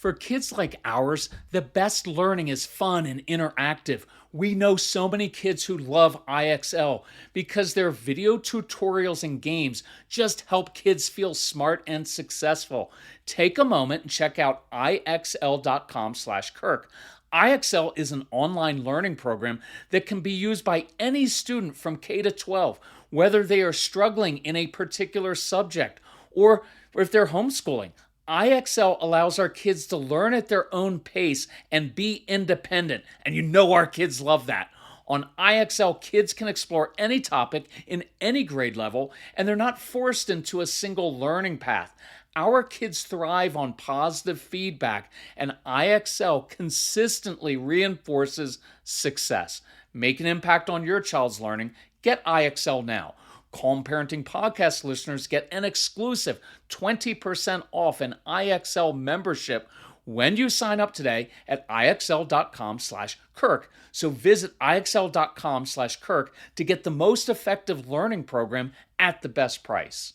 For kids like ours, the best learning is fun and interactive. We know so many kids who love IXL because their video tutorials and games just help kids feel smart and successful. Take a moment and check out ixl.com/Kirk. IXL is an online learning program that can be used by any student from K to 12, whether they are struggling in a particular subject or if they're homeschooling. IXL allows our kids to learn at their own pace and be independent. And you know our kids love that. On IXL, kids can explore any topic in any grade level, and they're not forced into a single learning path. Our kids thrive on positive feedback, and IXL consistently reinforces success. Make an impact on your child's learning. Get IXL now. Calm Parenting Podcast listeners get an exclusive 20% off an IXL membership when you sign up today at IXL.com/Kirk. So visit IXL.com/Kirk to get the most effective learning program at the best price.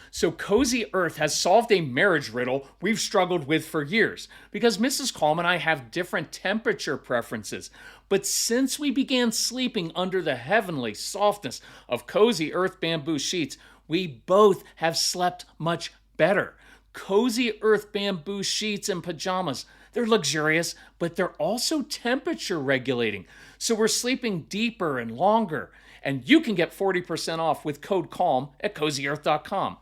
So Cozy Earth has solved a marriage riddle we've struggled with for years because Mrs. Calm and I have different temperature preferences. But since we began sleeping under the heavenly softness of Cozy Earth bamboo sheets, we both have slept much better. Cozy Earth bamboo sheets and pajamas, they're luxurious, but they're also temperature regulating. So we're sleeping deeper and longer. And you can get 40% off with code CALM at CozyEarth.com.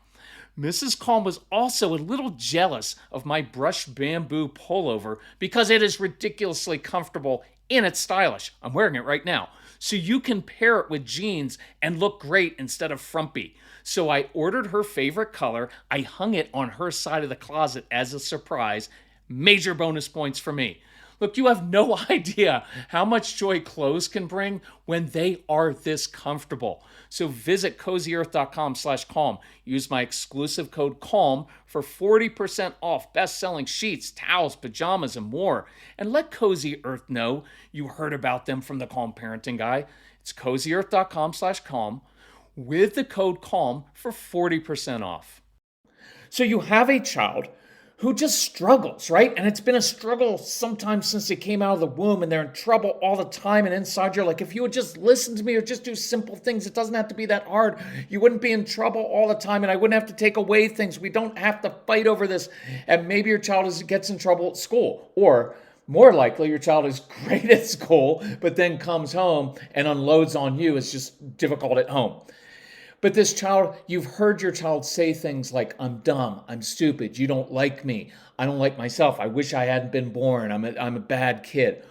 Mrs. Calm was also a little jealous of my brushed bamboo pullover because it is ridiculously comfortable and it's stylish. I'm wearing it right now. So you can pair it with jeans and look great instead of frumpy. So I ordered her favorite color. I hung it on her side of the closet as a surprise. Major bonus points for me. Look, you have no idea how much joy clothes can bring when they are this comfortable. So visit CozyEarth.com/Calm. Use my exclusive code CALM for 40% off best-selling sheets, towels, pajamas, and more. And let Cozy Earth know you heard about them from the Calm Parenting Guy. It's CozyEarth.com/Calm with the code CALM for 40% off. So you have a child who just struggles, right? And it's been a struggle sometimes since they came out of the womb, and they're in trouble all the time. And inside you're like, if you would just listen to me or just do simple things, it doesn't have to be that hard. You wouldn't be in trouble all the time, and I wouldn't have to take away things. We don't have to fight over this. And maybe your child gets in trouble at school, or more likely, your child is great at school, but then comes home and unloads on you. It's just difficult at home. But this child, you've heard your child say things like, I'm dumb, I'm stupid, you don't like me, I don't like myself, I wish I hadn't been born, I'm a bad kid.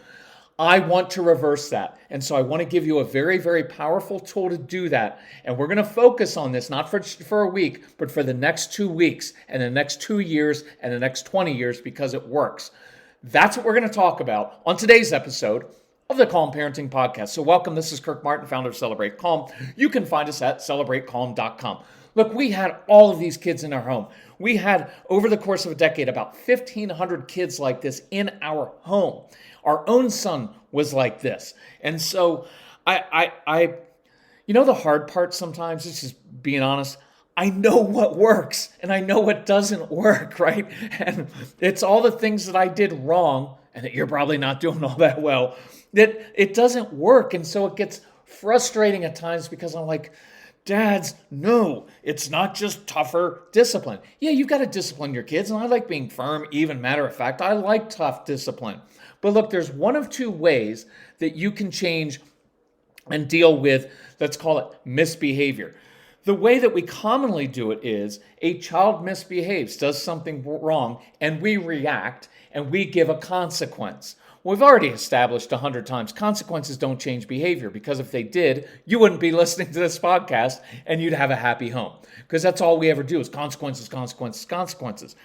I want to reverse that. And so I want to give you a very, very powerful tool to do that. And we're going to focus on this, not for a week, but for the next 2 weeks and the next 2 years and the next 20 years because it works. That's what we're going to talk about on today's episode of the Calm Parenting Podcast. So welcome, this is Kirk Martin, founder of Celebrate Calm. You can find us at celebratecalm.com. Look, we had all of these kids in our home. We had, over the course of a decade, about 1,500 kids like this in our home. Our own son was like this. And so you know the hard part sometimes, it's just being honest, I know what works and I know what doesn't work, right? And it's all the things that I did wrong and that you're probably not doing all that well, that it doesn't work. And so it gets frustrating at times because I'm like, dads, no, it's not just tougher discipline. Yeah, you've got to discipline your kids. And I like being firm, even matter of fact, I like tough discipline. But look, there's one of two ways that you can change and deal with, let's call it misbehavior. The way that we commonly do it is a child misbehaves, does something wrong, and we react and we give a consequence. We've already established 100 times consequences don't change behavior, because if they did, you wouldn't be listening to this podcast and you'd have a happy home, because that's all we ever do is consequences, consequences, consequences.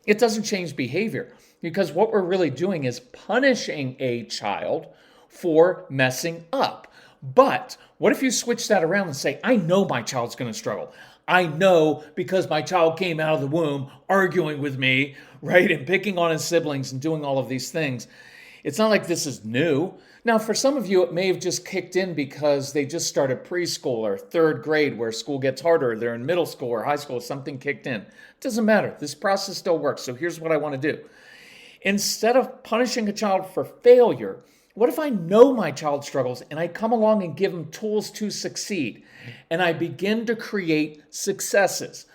It doesn't change behavior, because what we're really doing is punishing a child for messing up. But what if you switch that around and say, I know my child's going to struggle. I know because my child came out of the womb arguing with me, right, and picking on his siblings and doing all of these things. It's not like this is new. Now, for some of you, it may have just kicked in because they just started preschool or third grade where school gets harder. They're in middle school or high school, something kicked in. It doesn't matter. This process still works. So here's what I want to do. Instead of punishing a child for failure, what if I know my child struggles and I come along and give them tools to succeed and I begin to create successes?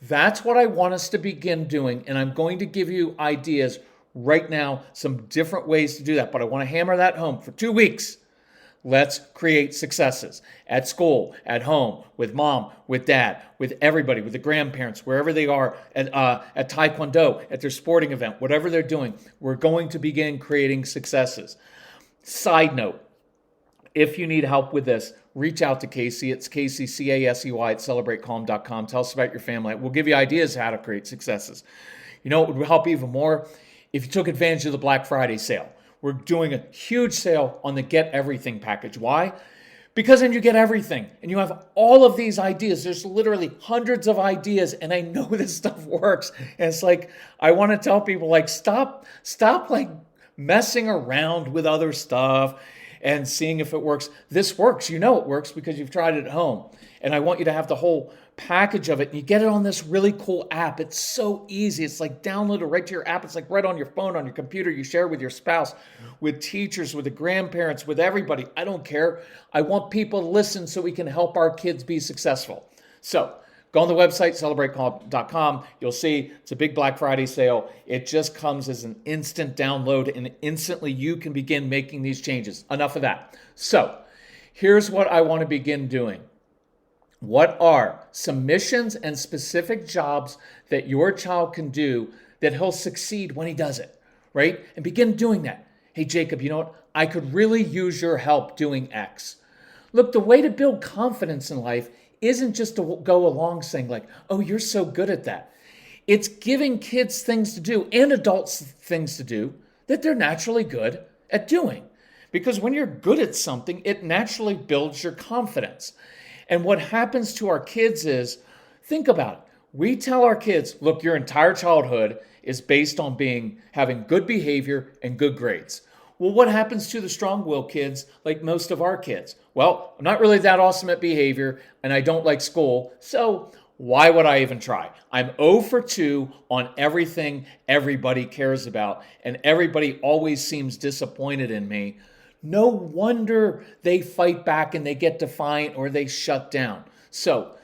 That's what I want us to begin doing, and I'm going to give you ideas right now, some different ways to do that, but I want to hammer that home for 2 weeks. Let's create successes at school, at home, with mom, with dad, with everybody, with the grandparents, wherever they are, at Taekwondo, at their sporting event, whatever they're doing. We're going to begin creating successes. Side note, if you need help with this, reach out to Casey. It's Casey, Casey, at celebratecalm.com. Tell us about your family. We'll give you ideas how to create successes. You know what would help even more? If you took advantage of the Black Friday sale. We're doing a huge sale on the Get Everything package. Why? Because then you get everything and you have all of these ideas. There's literally hundreds of ideas, and I know this stuff works. And it's like, I want to tell people, like, stop like messing around with other stuff and seeing if it works. This works. You know it works because you've tried it at home. And I want you to have the whole package of it. And you get it on this really cool app. It's so easy. It's like download it right to your app. It's like right on your phone, on your computer. You share with your spouse, with teachers, with the grandparents, with everybody. I don't care. I want people to listen so we can help our kids be successful. So go on the website, celebratecalm.com. You'll see it's a big Black Friday sale. It just comes as an instant download, and instantly you can begin making these changes. Enough of that. So here's what I want to begin doing. What are some missions and specific jobs that your child can do that he'll succeed when he does it, right? And begin doing that. Hey, Jacob, you know what? I could really use your help doing X. Look, the way to build confidence in life isn't just to go along saying like, oh, you're so good at that. It's giving kids things to do and adults things to do that they're naturally good at doing. Because when you're good at something, it naturally builds your confidence. And what happens to our kids is, think about it. We tell our kids, look, your entire childhood is based on having good behavior and good grades. Well, what happens to the strong-willed kids like most of our kids? Well, I'm not really that awesome at behavior and I don't like school, so why would I even try? I'm 0 for 2 on everything everybody cares about, and everybody always seems disappointed in me. No wonder they fight back and they get defiant or they shut down. So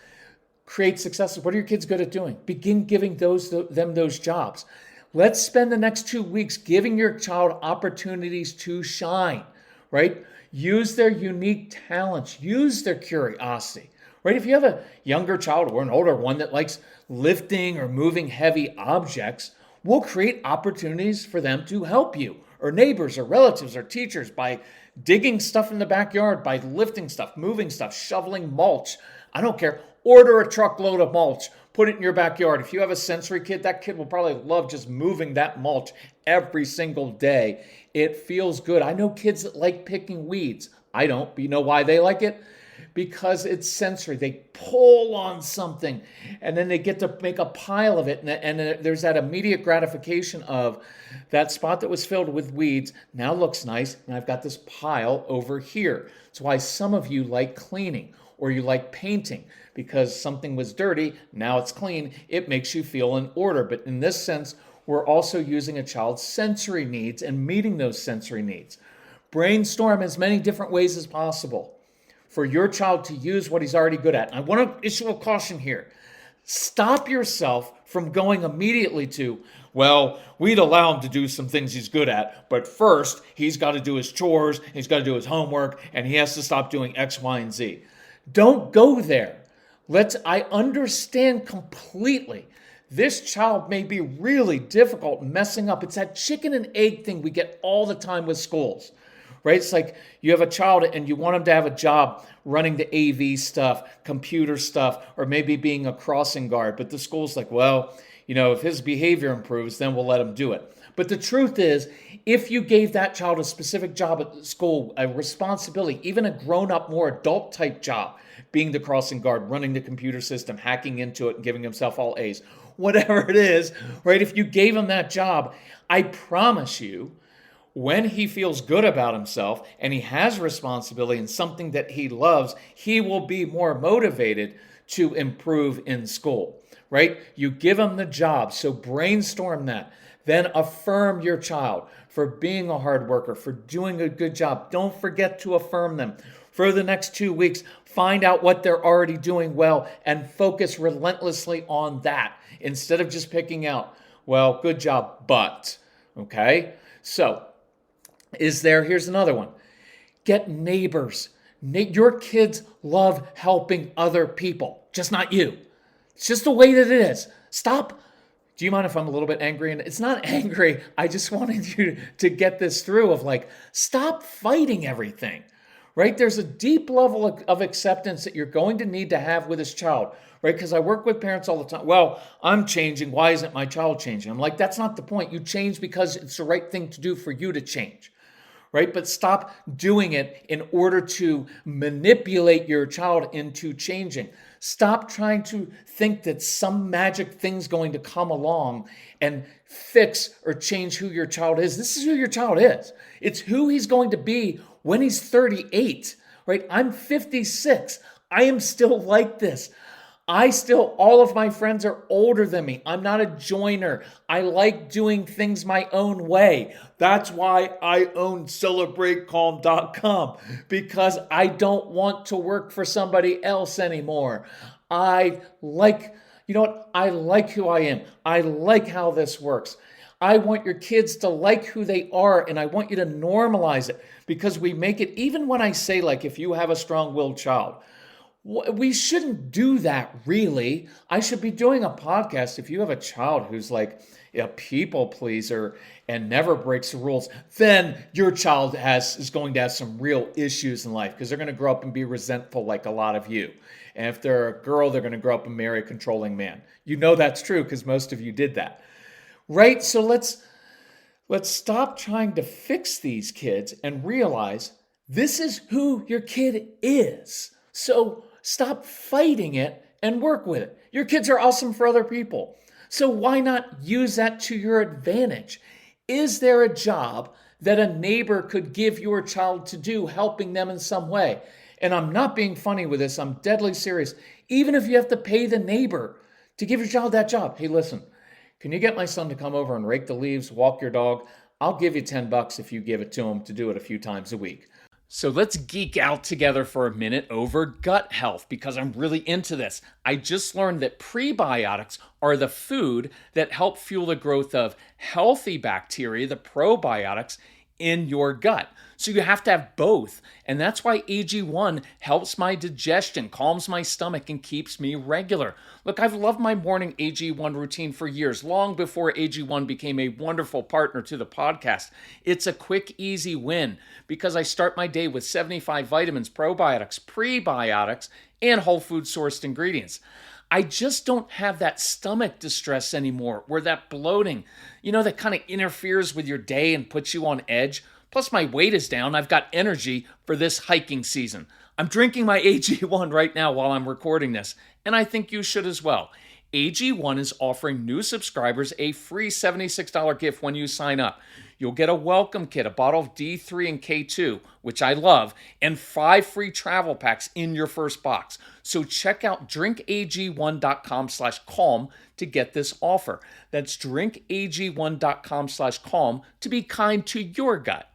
create successes. What are your kids good at doing? Begin giving them those jobs. Let's spend the next 2 weeks giving your child opportunities to shine, right? Use their unique talents. Use their curiosity, right? If you have a younger child or an older one that likes lifting or moving heavy objects, we'll create opportunities for them to help you, or neighbors or relatives or teachers, by digging stuff in the backyard, by lifting stuff, moving stuff, shoveling mulch. I don't care. Order a truckload of mulch. Put it in your backyard. If you have a sensory kid, that kid will probably love just moving that mulch every single day. It feels good. I know kids that like picking weeds. I don't, but you know why they like it? Because it's sensory. They pull on something and then they get to make a pile of it. And there's that immediate gratification of that spot that was filled with weeds now looks nice. And I've got this pile over here. That's why some of you like cleaning or you like painting, because something was dirty. Now it's clean. It makes you feel in order. But in this sense, we're also using a child's sensory needs and meeting those sensory needs. Brainstorm as many different ways as possible for your child to use what he's already good at. And I want to issue a caution here. Stop yourself from going immediately to, well, we'd allow him to do some things he's good at, but first he's got to do his chores, he's got to do his homework, and he has to stop doing X, Y, and Z. Don't go there. I understand completely. This child may be really difficult messing up. It's that chicken and egg thing we get all the time with schools. Right? It's like you have a child and you want him to have a job running the AV stuff, computer stuff, or maybe being a crossing guard. But the school's like, well, if his behavior improves, then we'll let him do it. But the truth is, if you gave that child a specific job at school, a responsibility, even a grown-up, more adult-type job, being the crossing guard, running the computer system, hacking into it, and giving himself all A's, whatever it is, right? If you gave him that job, I promise you, when he feels good about himself and he has responsibility and something that he loves, he will be more motivated to improve in school, right? You give him the job, so brainstorm that. Then affirm your child for being a hard worker, for doing a good job. Don't forget to affirm them. For the next 2 weeks, find out what they're already doing well and focus relentlessly on that instead of just picking out, well, good job, but, okay? So, here's another one. Get neighbors. Your kids love helping other people, just not you. It's just the way that it is. Stop. Do you mind if I'm a little bit angry? And it's not angry. I just wanted you to get this through of like, stop fighting everything, right? There's a deep level of acceptance that you're going to need to have with this child, right? Because I work with parents all the time. Well, I'm changing. Why isn't my child changing? I'm like, that's not the point. You change because it's the right thing to do for you to change, right? But stop doing it in order to manipulate your child into changing. Stop trying to think that some magic thing's going to come along and fix or change who your child is. This is who your child is. It's who he's going to be when he's 38, right? I'm 56. I am still like this. All of my friends are older than me. I'm not a joiner. I like doing things my own way. That's why I own CelebrateCalm.com, because I don't want to work for somebody else anymore. I like who I am. I like how this works. I want your kids to like who they are, and I want you to normalize it, because we make it, even when I say, like, if you have a strong-willed child, we shouldn't do that, really. I should be doing a podcast. If you have a child who's like a people pleaser and never breaks the rules, then your child is going to have some real issues in life, because they're going to grow up and be resentful like a lot of you. And if they're a girl, they're going to grow up and marry a controlling man. You know that's true because most of you did that, right? So let's stop trying to fix these kids and realize this is who your kid is. So stop fighting it and work with it. Your kids are awesome for other people. So why not use that to your advantage? Is there a job that a neighbor could give your child to do, helping them in some way? And I'm not being funny with this. I'm deadly serious. Even if you have to pay the neighbor to give your child that job. Hey, listen, can you get my son to come over and rake the leaves, walk your dog? I'll give you $10 if you give it to him to do it a few times a week. So let's geek out together for a minute over gut health, because I'm really into this. I just learned that prebiotics are the food that help fuel the growth of healthy bacteria, the probiotics, in your gut. So you have to have both. And that's why AG1 helps my digestion, calms my stomach, and keeps me regular. Look, I've loved my morning AG1 routine for years, long before AG1 became a wonderful partner to the podcast. It's a quick, easy win because I start my day with 75 vitamins, probiotics, prebiotics, and whole food sourced ingredients. I just don't have that stomach distress anymore, where that bloating, that kind of interferes with your day and puts you on edge. Plus, my weight is down. I've got energy for this hiking season. I'm drinking my AG1 right now while I'm recording this, and I think you should as well. AG1 is offering new subscribers a free $76 gift when you sign up. You'll get a welcome kit, a bottle of D3 and K2, which I love, and 5 free travel packs in your first box. So check out drinkag1.com/calm to get this offer. That's drinkag1.com/calm to be kind to your gut.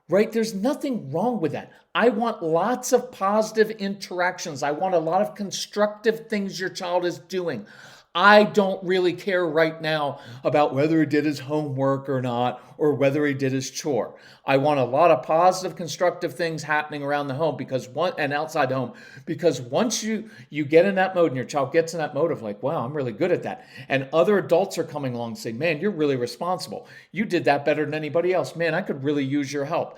Right? There's nothing wrong with that. I want lots of positive interactions. I want a lot of constructive things your child is doing. I don't really care right now about whether he did his homework or not, or whether he did his chore. I want a lot of positive, constructive things happening around the home and outside the home, because once you get in that mode and your child gets in that mode of like, wow, I'm really good at that. And other adults are coming along and saying, man, you're really responsible. You did that better than anybody else. Man, I could really use your help.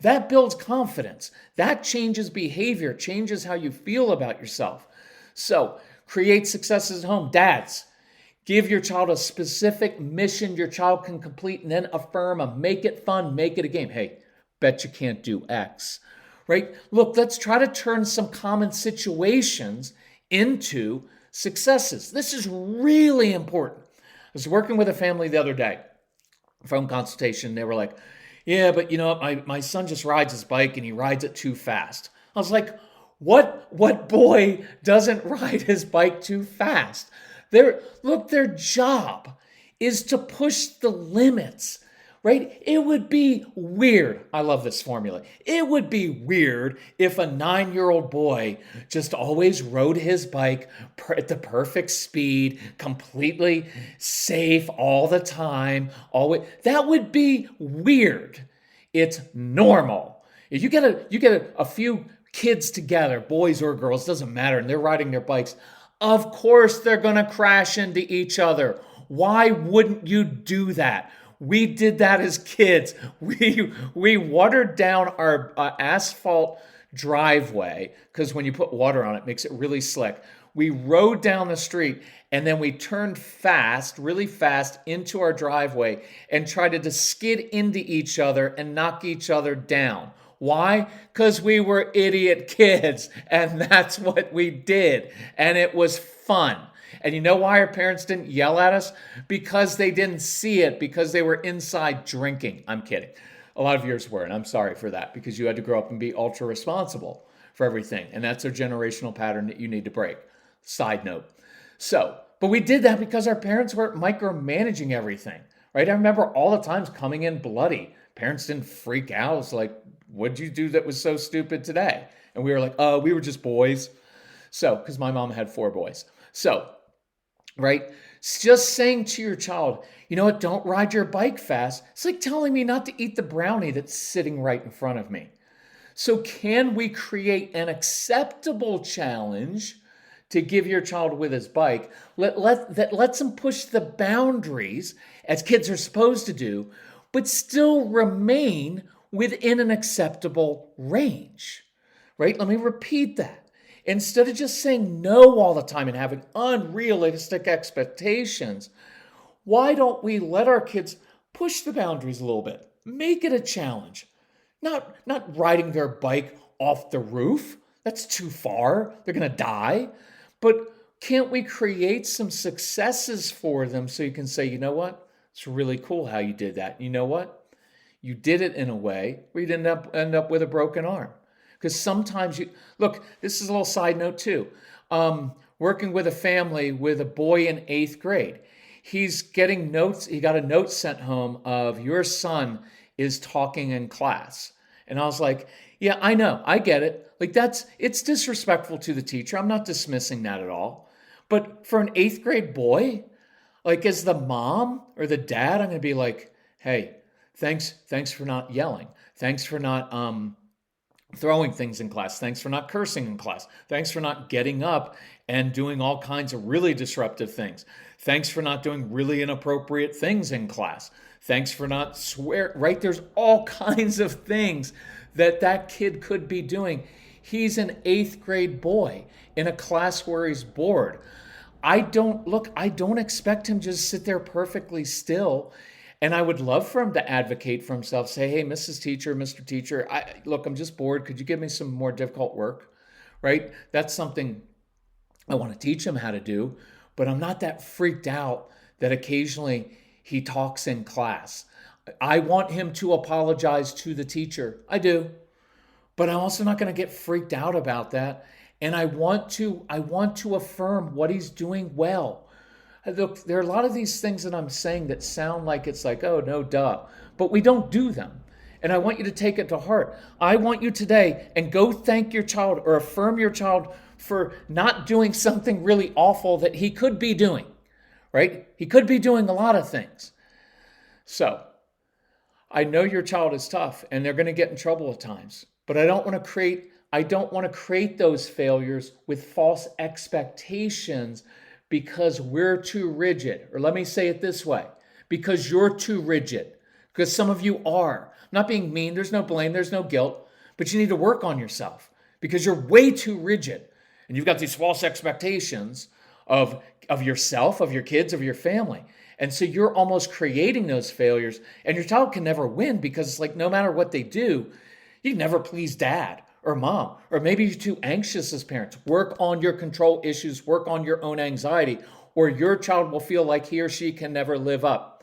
That builds confidence. That changes behavior, changes how you feel about yourself. So create successes at home. Dads, give your child a specific mission your child can complete, and then affirm them. Make it fun. Make it a game. Hey, bet you can't do X, right? Look, let's try to turn some common situations into successes. This is really important. I was working with a family the other day, phone consultation. They were like, yeah, but you know what? My son just rides his bike and he rides it too fast. I was like, what boy doesn't ride his bike too fast? Their job is to push the limits, right? It would be weird. I love this formula. It would be weird if a 9-year-old boy just always rode his bike at the perfect speed, completely safe all the time. Always. That would be weird. It's normal. If you get a few kids together, boys or girls, doesn't matter, and they're riding their bikes, of course they're going to crash into each other. Why wouldn't you do that? We did that as kids. We watered down our asphalt driveway because when you put water on it, it makes it really slick. We rode down the street and then we turned fast, really fast into our driveway and tried to skid into each other and knock each other down. Why? Because we were idiot kids and that's what we did. And it was fun. And you know why our parents didn't yell at us? Because they didn't see it, because they were inside drinking. I'm kidding. A lot of yours were, and I'm sorry for that, because you had to grow up and be ultra responsible for everything. And that's a generational pattern that you need to break. Side note. But we did that because our parents weren't micromanaging everything, right? I remember all the times coming in bloody. Parents didn't freak out. It's like, what'd you do that was so stupid today? And we were like, we were just boys. Because my mom had 4 boys. Right? It's just saying to your child, you know what, don't ride your bike fast. It's like telling me not to eat the brownie that's sitting right in front of me. So can we create an acceptable challenge to give your child with his bike that lets him push the boundaries, as kids are supposed to do, but still remain within an acceptable range, right? Let me repeat that. Instead of just saying no all the time and having unrealistic expectations, why don't we let our kids push the boundaries a little bit? Make it a challenge. Not riding their bike off the roof. That's too far. They're going to die. But can't we create some successes for them so you can say, you know what? It's really cool how you did that. You know what? You did it in a way where you didn't end up with a broken arm. Because sometimes this is a little side note too. Working with a family with a boy in 8th grade. He's getting notes. He got a note sent home of your son is talking in class. And I was like, yeah, I know. I get it. It's disrespectful to the teacher. I'm not dismissing that at all. But for an 8th grade boy, as the mom or the dad, I'm going to be like, hey, thanks for not yelling. Thanks for not, throwing things in class. Thanks for not cursing in class. Thanks for not getting up and doing all kinds of really disruptive things. Thanks for not doing really inappropriate things in class. Thanks for not right? There's all kinds of things that kid could be doing. He's an 8th grade boy in a class where he's bored. I don't expect him to just sit there perfectly still. And I would love for him to advocate for himself, say, hey, Mrs. Teacher, Mr. Teacher, I'm just bored. Could you give me some more difficult work, right? That's something I want to teach him how to do, but I'm not that freaked out that occasionally he talks in class. I want him to apologize to the teacher. I do, but I'm also not going to get freaked out about that. And I want to affirm what he's doing well. Look, there are a lot of these things that I'm saying that sound like it's like, oh, no, duh. But we don't do them. And I want you to take it to heart. I want you today and go thank your child or affirm your child for not doing something really awful that he could be doing, right? He could be doing a lot of things. So I know your child is tough and they're going to get in trouble at times, but I don't want to create those failures with false expectations because we're too rigid. Or let me say it this way, because you're too rigid. Because some of you are. I'm not being mean, there's no blame, there's no guilt, but you need to work on yourself because you're way too rigid. And you've got these false expectations of yourself, of your kids, of your family. And so you're almost creating those failures, and your child can never win because it's like no matter what they do, you can never please dad or mom, or maybe you're too anxious as parents. Work on your control issues, work on your own anxiety, or your child will feel like he or she can never live up.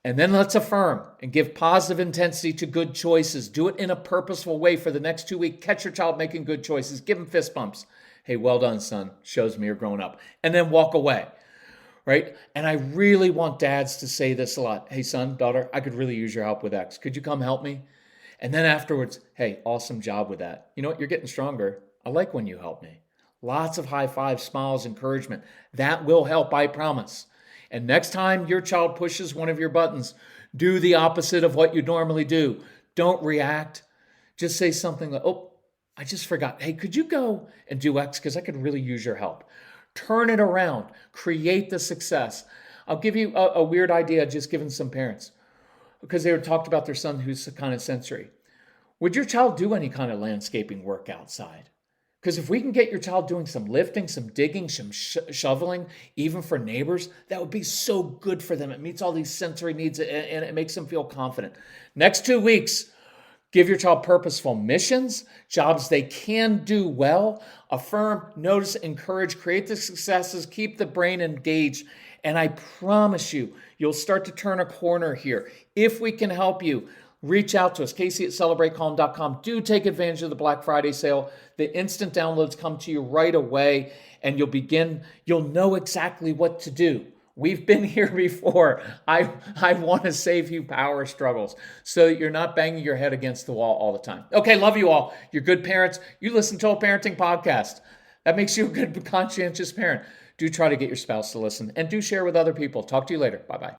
And then let's affirm and give positive intensity to good choices. Do it in a purposeful way for the next 2 weeks. Catch your child making good choices. Give them fist bumps. Hey, well done, son. Shows me you're growing up. And then walk away, right? And I really want dads to say this a lot. Hey, son, daughter, I could really use your help with X. Could you come help me? And then afterwards, hey, awesome job with that. You know what? You're getting stronger. I like when you help me. Lots of high fives, smiles, encouragement. That will help, I promise. And next time your child pushes one of your buttons, do the opposite of what you normally do. Don't react. Just say something like, oh, I just forgot. Hey, could you go and do X? Because I could really use your help. Turn it around. Create the success. I'll give you a weird idea just given some parents because they were talked about their son who's kind of sensory. Would your child do any kind of landscaping work outside? Because if we can get your child doing some lifting, some digging, some shoveling, even for neighbors, that would be so good for them. It meets all these sensory needs and it makes them feel confident. Next 2 weeks, give your child purposeful missions, jobs they can do well, affirm, notice, encourage, create the successes, keep the brain engaged. And I promise you, you'll start to turn a corner here. If we can help you, reach out to us, Casey@CelebrateCalm.com. Do take advantage of the Black Friday sale. The instant downloads come to you right away, and you'll know exactly what to do. We've been here before. I want to save you power struggles so that you're not banging your head against the wall all the time. Okay, love you all. You're good parents. You listen to a parenting podcast. That makes you a good, conscientious parent. Do try to get your spouse to listen, and do share with other people. Talk to you later. Bye-bye.